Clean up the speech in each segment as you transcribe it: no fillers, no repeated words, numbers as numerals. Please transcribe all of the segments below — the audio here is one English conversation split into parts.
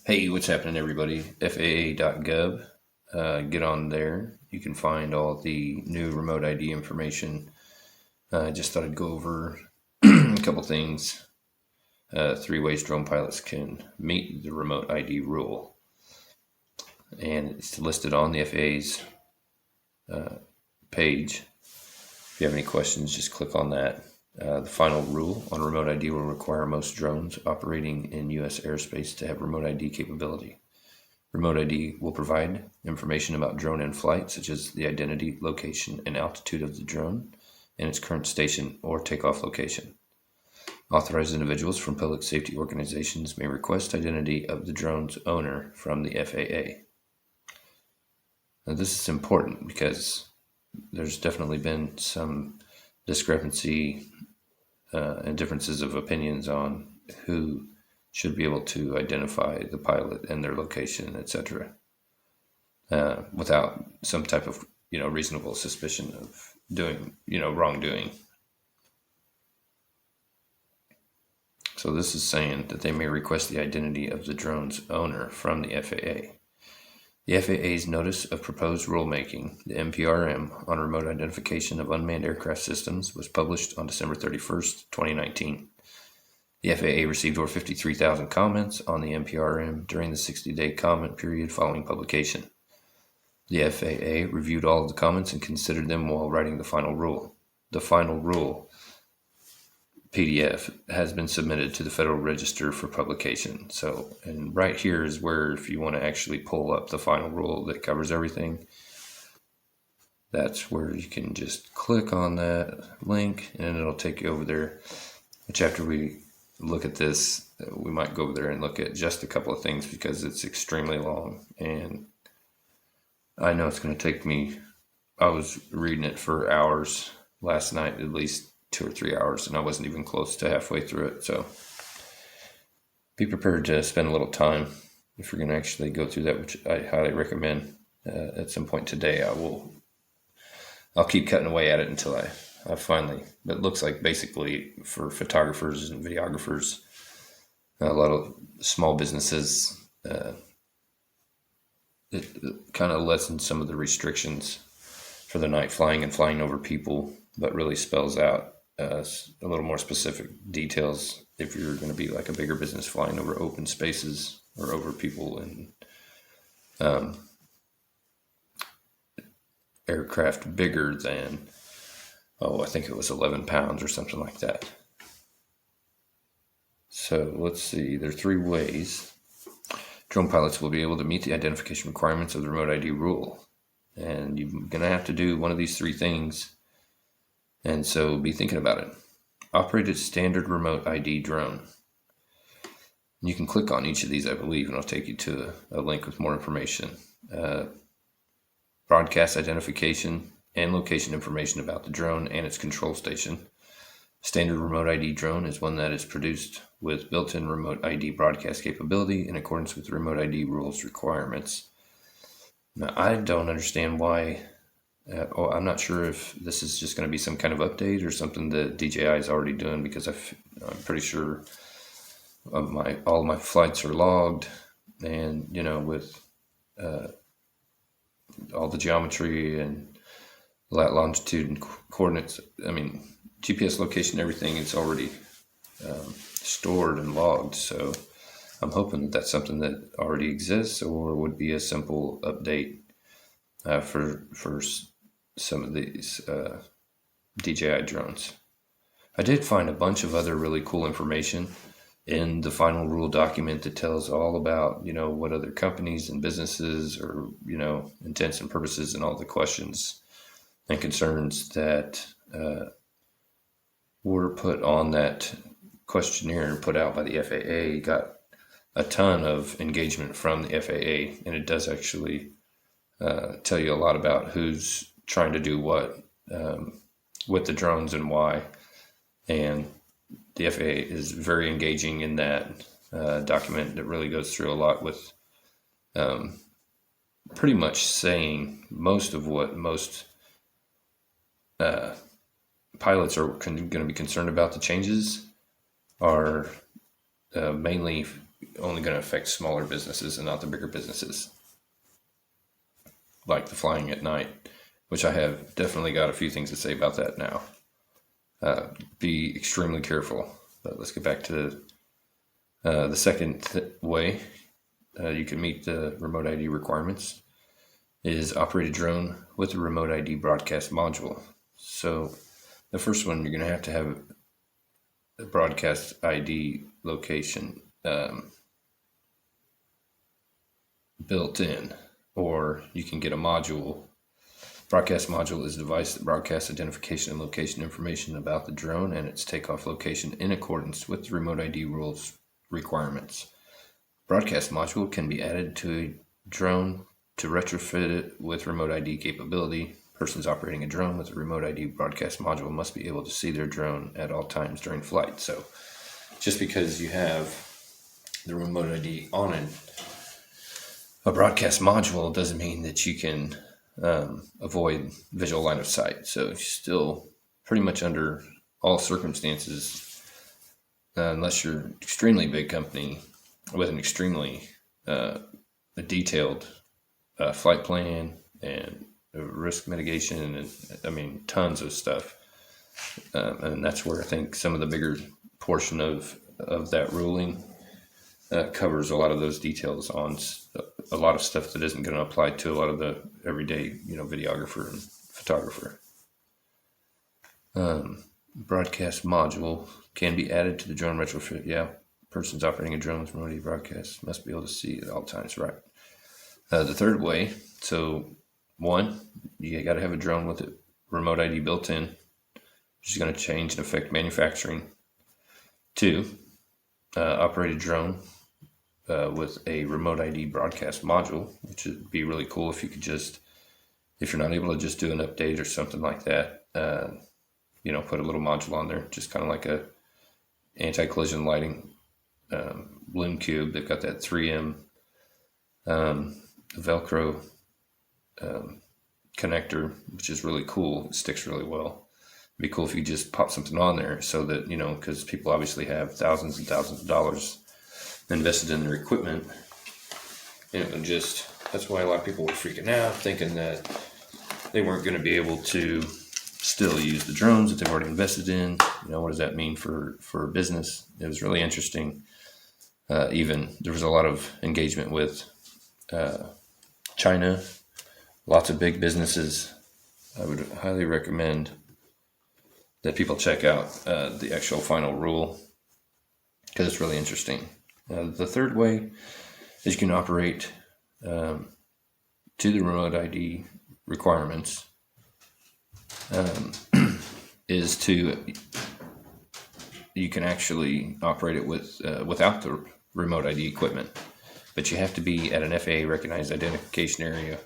Hey, what's happening, everybody? FAA.gov. Get on there. You can find all the new remote ID information. I just thought I'd go over a couple things. 3 ways drone pilots can meet the remote ID rule. And it's listed on the FAA's page. If you have any questions, just click on that. The final rule on remote ID will require most drones operating in U.S. airspace to have remote ID capability. Remote ID will provide information about drone in flight, such as the identity, location, and altitude of the drone and its current station or takeoff location. Authorized individuals from public safety organizations may request identity of the drone's owner from the FAA. Now, this is important because there's definitely been some discrepancy and differences of opinions on who should be able to identify the pilot and their location, etc., without some type of reasonable suspicion of doing wrongdoing. So this is saying that they may request the identity of the drone's owner from the FAA. The FAA's Notice of Proposed Rulemaking, the NPRM, on remote identification of unmanned aircraft systems was published on December 31st, 2019. The FAA received over 53,000 comments on the NPRM during the 60-day comment period following publication. The FAA reviewed all of the comments and considered them while writing the final rule. The final rule PDF has been submitted to the Federal Register for publication. So, and right here is where, if you want to actually pull up the final rule that covers everything, that's where you can just click on that link and it'll take you over there, which after we look at this, we might go over there and look at just a couple of things because it's extremely long. And I know it's going to take me, I was reading it for hours last night, at least 2 or 3 hours, and I wasn't even close to halfway through it. So be prepared to spend a little time if you're going to actually go through that, which I highly recommend. At some point today, I'll keep cutting away at it until I finally, but it looks like basically for photographers and videographers, a lot of small businesses, it kind of lessens some of the restrictions for the night flying and flying over people, but really spells out a little more specific details if you're going to be like a bigger business flying over open spaces or over people in aircraft bigger than, I think it was 11 pounds or something like that. So let's see, there are 3 ways drone pilots will be able to meet the identification requirements of the remote ID rule. And you're going to have to do one of these 3 things. And so be thinking about it. Operate a standard remote ID drone. You can click on each of these, I believe, and it'll take you to a link with more information. Broadcast identification and location information about the drone and its control station. Standard remote ID drone is one that is produced with built-in remote ID broadcast capability in accordance with remote ID rules requirements. Now, I don't understand why. I'm not sure if this is just going to be some kind of update or something that DJI is already doing, because I'm pretty sure all my flights are logged, and with all the geometry and longitude and coordinates, GPS location, everything is already stored and logged. So I'm hoping that that's something that already exists or would be a simple update for some of these DJI drones. I did find a bunch of other really cool information in the final rule document that tells all about, what other companies and businesses or, intents and purposes and all the questions and concerns that were put on that questionnaire and put out by the FAA. Got a ton of engagement from the FAA, and it does actually tell you a lot about who's trying to do what with the drones and why. And the FAA is very engaging in that document that really goes through a lot with pretty much saying most of what most pilots are going to be concerned about. The changes are mainly only going to affect smaller businesses and not the bigger businesses, like the flying at night, which I have definitely got a few things to say about that now. Be extremely careful. But let's get back to the second way you can meet the remote ID requirements is operate a drone with a remote ID broadcast module. So the first one, you're going to have the broadcast ID location built in, or you can get a module. Broadcast module is a device that broadcasts identification and location information about the drone and its takeoff location in accordance with the remote ID rules requirements. Broadcast module can be added to a drone to retrofit it with remote ID capability. Persons operating a drone with a remote ID broadcast module must be able to see their drone at all times during flight. So just because you have the remote ID on a broadcast module doesn't mean that you can avoid visual line of sight. So you're still pretty much under all circumstances, unless you're an extremely big company with an extremely detailed flight plan and risk mitigation, and I mean tons of stuff. And that's where I think some of the bigger portion of that ruling covers a lot of those details on a lot of stuff that isn't going to apply to a lot of the everyday, videographer and photographer. Broadcast module can be added to the drone retrofit. Yeah, persons operating a drone with remote ID broadcast must be able to see at all times. Right. The third way. So, one, you got to have a drone with a remote ID built in, which is going to change and affect manufacturing. Two, operate a drone with a remote ID broadcast module, which would be really cool if you could if you're not able to just do an update or something like that, put a little module on there, just kind of like a anti-collision lighting bloom cube. They've got that 3M Velcro connector, which is really cool. It sticks really well. It'd be cool if you just pop something on there so that, because people obviously have thousands and thousands of dollars invested in their equipment. And that's why a lot of people were freaking out, thinking that they weren't going to be able to still use the drones that they've already invested in. What does that mean for a business? It was really interesting. Even there was a lot of engagement with China, lots of big businesses. I would highly recommend that people check out the actual final rule, because it's really interesting. The third way is you can operate to the remote ID requirements you can actually operate it without the remote ID equipment, but you have to be at an FAA recognized identification area,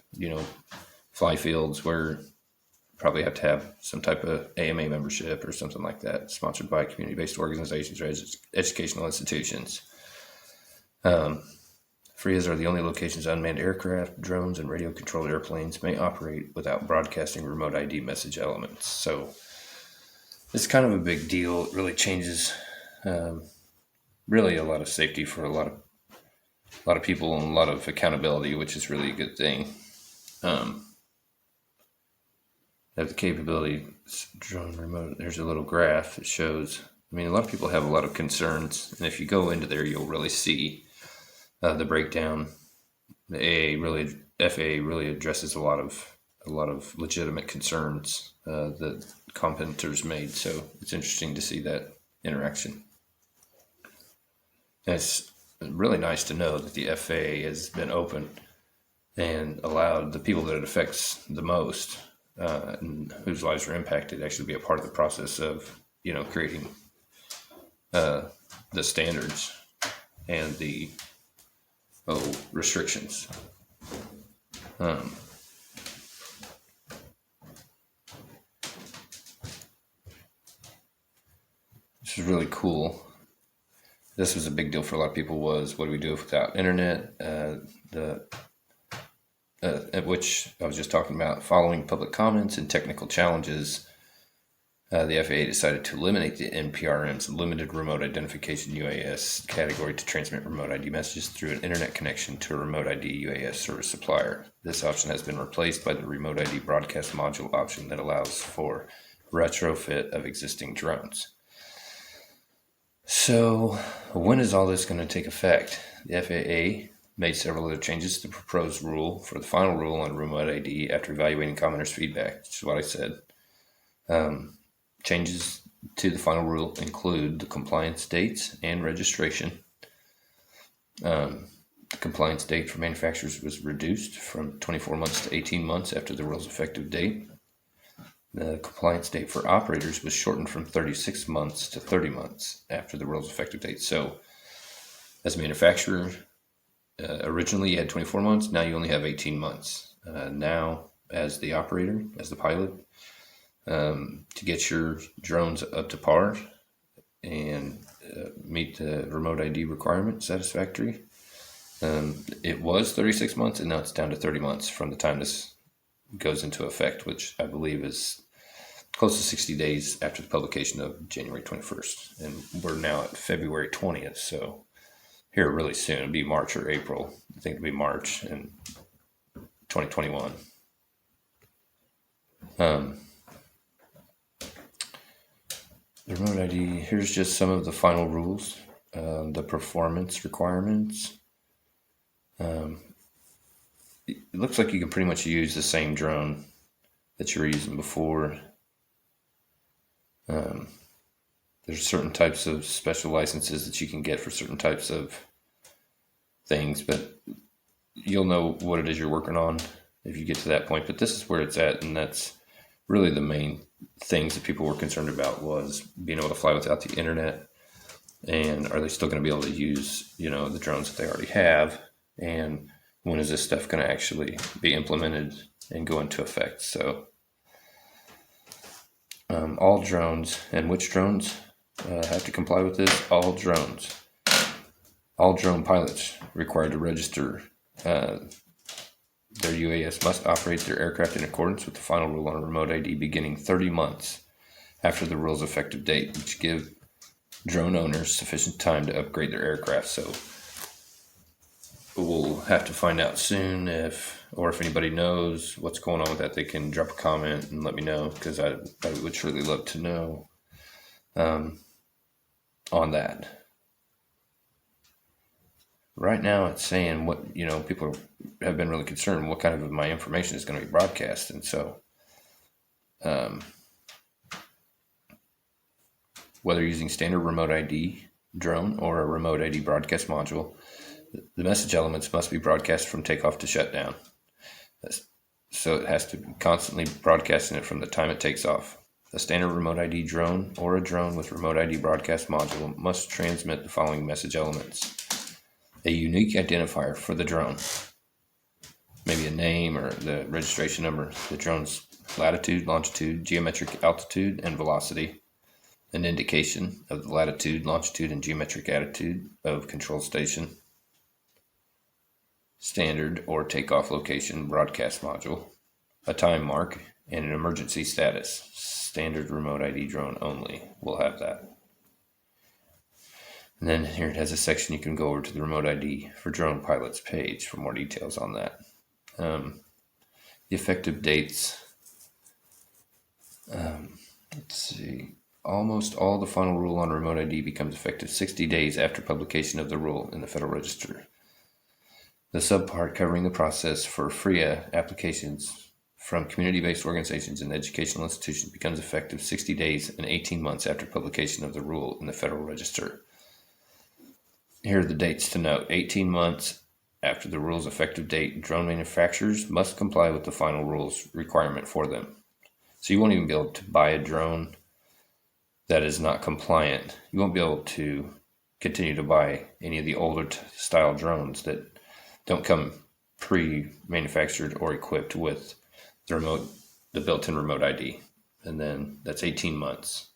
fly fields where you probably have to have some type of AMA membership or something like that, sponsored by community-based organizations or educational institutions. FRIAs are the only locations unmanned aircraft, drones, and radio-controlled airplanes may operate without broadcasting remote ID message elements. So it's kind of a big deal. It really changes really a lot of safety for a lot of people and a lot of accountability, which is really a good thing. Have the capability drone remote. There's a little graph that shows. A lot of people have a lot of concerns, and if you go into there, you'll really see the breakdown. The FAA really addresses a lot of legitimate concerns that commenters made. So it's interesting to see that interaction. And it's really nice to know that the FAA has been open and allowed the people that it affects the most and whose lives are impacted actually be a part of the process of, creating the standards and the restrictions. This is really cool. This was a big deal for a lot of people. Was what do we do without internet? Which I was just talking about, following public comments and technical challenges. The FAA decided to eliminate the NPRM's Limited Remote Identification UAS category to transmit remote ID messages through an internet connection to a remote ID UAS service supplier. This option has been replaced by the Remote ID Broadcast Module option that allows for retrofit of existing drones. So, when is all this going to take effect? The FAA made several other changes to the proposed rule for the final rule on remote ID after evaluating commenters' feedback, which is what I said. Changes to the final rule include the compliance dates and registration. The compliance date for manufacturers was reduced from 24 months to 18 months after the rule's effective date. The compliance date for operators was shortened from 36 months to 30 months after the rule's effective date. So, as a manufacturer, originally you had 24 months, now you only have 18 months. Now, as the operator, as the pilot, to get your drones up to par and meet the remote ID requirement satisfactory. It was 36 months and now it's down to 30 months from the time this goes into effect, which I believe is close to 60 days after the publication of January 21st. And we're now at February 20th, so here really soon. It'll be March or April. I think it'll be March in 2021. The remote ID, here's just some of the final rules, the performance requirements. It looks like you can pretty much use the same drone that you were using before. There's certain types of special licenses that you can get for certain types of things, but you'll know what it is you're working on if you get to that point. But this is where it's at, and that's really the main things that people were concerned about was being able to fly without the internet, and are they still going to be able to use, the drones that they already have, and when is this stuff going to actually be implemented and go into effect? So all drones, and which drones have to comply with this? All drones. All drone pilots required to register their UAS must operate their aircraft in accordance with the final rule on remote ID beginning 30 months after the rule's effective date, which give drone owners sufficient time to upgrade their aircraft. So we'll have to find out soon if anybody knows what's going on with that, they can drop a comment and let me know, because I would truly love to know on that. Right now it's saying what, people have been really concerned what kind of my information is going to be broadcast. And so whether using standard remote ID drone or a remote ID broadcast module, the message elements must be broadcast from takeoff to shutdown. So it has to be constantly broadcasting it from the time it takes off. A standard remote ID drone or a drone with remote ID broadcast module must transmit the following message elements: a unique identifier for the drone, maybe a name or the registration number, the drone's latitude, longitude, geometric altitude, and velocity, an indication of the latitude, longitude, and geometric attitude of control station, standard or takeoff location broadcast module, a time mark, and an emergency status. Standard remote ID drone only will have that. And then here it has a section you can go over to the remote ID for drone pilots page for more details on that. The effective dates. Let's see. Almost all the final rule on remote ID becomes effective 60 days after publication of the rule in the Federal Register. The subpart covering the process for FRIA applications from community-based organizations and educational institutions becomes effective 60 days and 18 months after publication of the rule in the Federal Register. Here are the dates to note. 18 months after the rule's effective date, drone manufacturers must comply with the final rule's requirement for them. So you won't even be able to buy a drone that is not compliant. You won't be able to continue to buy any of the older style drones that don't come pre-manufactured or equipped with the built-in remote ID. And then that's 18 months.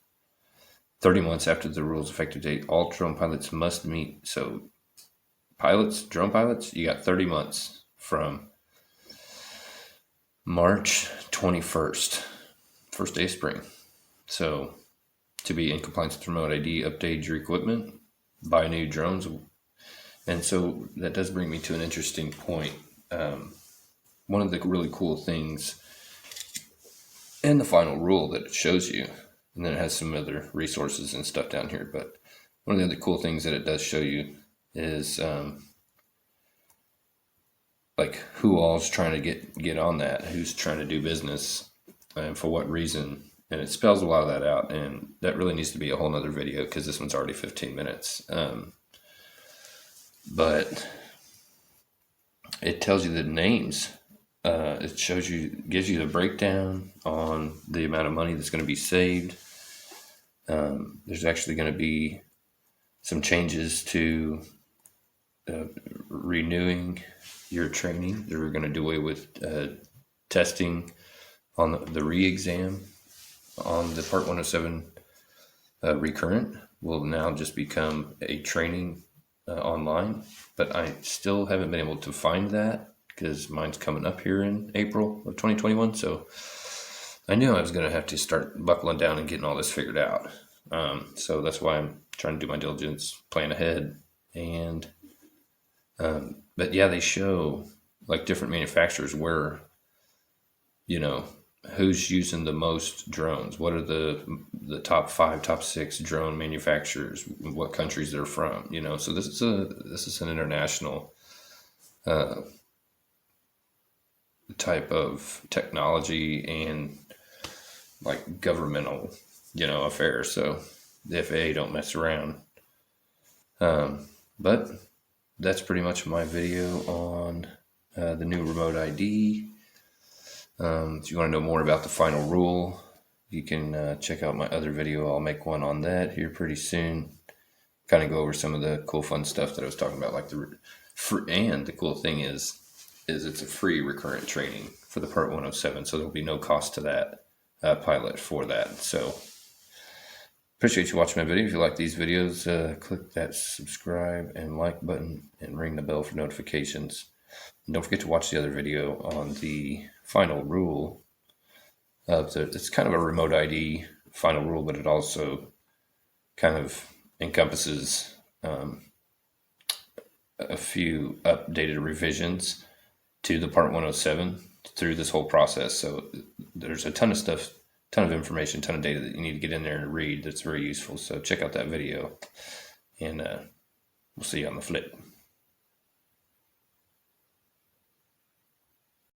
30 months after the rule's effective date, all drone pilots must meet. So drone pilots, you got 30 months from March 21st, first day of spring. So to be in compliance with remote ID, update your equipment, buy new drones. And so that does bring me to an interesting point. One of the really cool things in the final rule that it shows you, and then it has some other resources and stuff down here, but one of the other cool things that it does show you is like who all's trying to get on that, who's trying to do business, and for what reason. And it spells a lot of that out, and that really needs to be a whole nother video because this one's already 15 minutes. But it tells you the names. It shows you, gives you the breakdown on the amount of money that's going to be saved. There's actually going to be some changes to renewing your training. They're going to do away with testing on the re-exam on the Part 107 recurrent will now just become a training online. But I still haven't been able to find that because mine's coming up here in April of 2021. So I knew I was going to have to start buckling down and getting all this figured out. So that's why I'm trying to do my diligence, plan ahead. And but yeah, they show like different manufacturers where, you know, who's using the most drones, what are the top 5, top 6 drone manufacturers, what countries they're from, you know. So this is an international type of technology and like governmental, you know, affairs. So the FAA don't mess around. But that's pretty much my video on the new remote ID. If you want to know more about the final rule, you can check out my other video. I'll make one on that here pretty soon. Kind of go over some of the cool, fun stuff that I was talking about, like and the cool thing is it's a free recurrent training for the Part 107, so there'll be no cost to that pilot for that. So appreciate you watching my video. If you like these videos, click that subscribe and like button and ring the bell for notifications. And don't forget to watch the other video on the final rule. It's kind of a remote ID final rule, but it also kind of encompasses a few updated revisions to the Part 107 through this whole process. So there's a ton of stuff, ton of information, ton of data that you need to get in there and read that's very useful. So check out that video, and we'll see you on the flip.